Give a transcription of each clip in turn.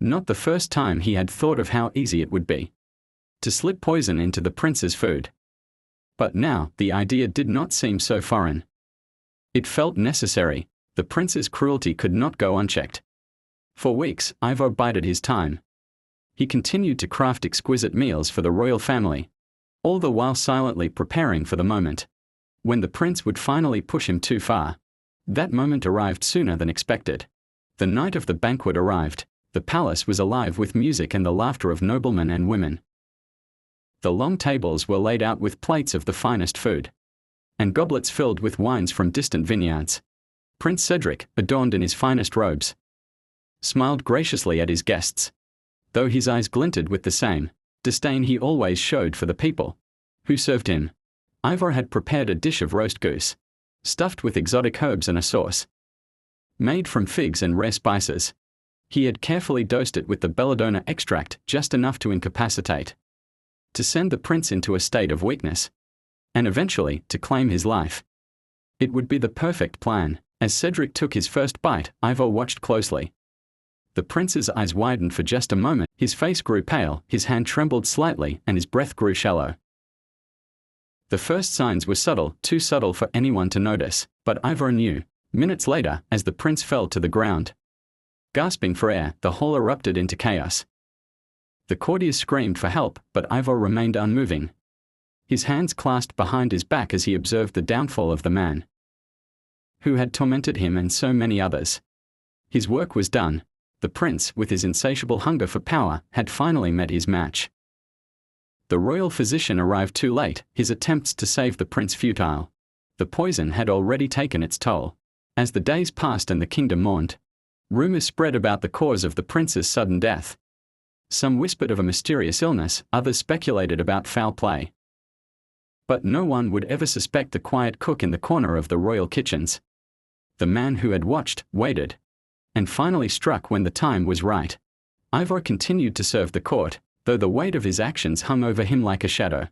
Not the first time he had thought of how easy it would be to slip poison into the prince's food. But now, the idea did not seem so foreign. It felt necessary. The prince's cruelty could not go unchecked. For weeks, Ivar bided his time. He continued to craft exquisite meals for the royal family, all the while silently preparing for the moment when the prince would finally push him too far. That moment arrived sooner than expected. The night of the banquet arrived. The palace was alive with music and the laughter of noblemen and women. The long tables were laid out with plates of the finest food, and goblets filled with wines from distant vineyards. Prince Cedric, adorned in his finest robes, smiled graciously at his guests, though his eyes glinted with the same disdain he always showed for the people who served him. Ivar had prepared a dish of roast goose, stuffed with exotic herbs and a sauce made from figs and rare spices. He had carefully dosed it with the belladonna extract, just enough to incapacitate, to send the prince into a state of weakness, and eventually to claim his life. It would be the perfect plan. As Cedric took his first bite, Ivar watched closely. The prince's eyes widened for just a moment, his face grew pale, his hand trembled slightly, and his breath grew shallow. The first signs were subtle, too subtle for anyone to notice, but Ivar knew. Minutes later, as the prince fell to the ground, gasping for air, the hall erupted into chaos. The courtiers screamed for help, but Ivar remained unmoving, his hands clasped behind his back as he observed the downfall of the man who had tormented him and so many others. His work was done. The prince, with his insatiable hunger for power, had finally met his match. The royal physician arrived too late, his attempts to save the prince futile. The poison had already taken its toll. As the days passed and the kingdom mourned, rumors spread about the cause of the prince's sudden death. Some whispered of a mysterious illness, others speculated about foul play. But no one would ever suspect the quiet cook in the corner of the royal kitchens. The man who had watched, waited, and finally struck when the time was right. Ivar continued to serve the court, though the weight of his actions hung over him like a shadow.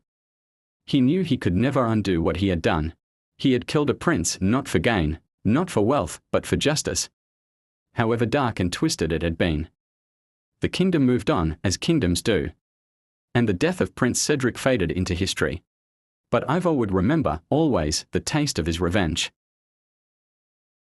He knew he could never undo what he had done. He had killed a prince not for gain, not for wealth, but for justice, however dark and twisted it had been. The kingdom moved on, as kingdoms do, and the death of Prince Cedric faded into history. But Ivar would remember, always, the taste of his revenge.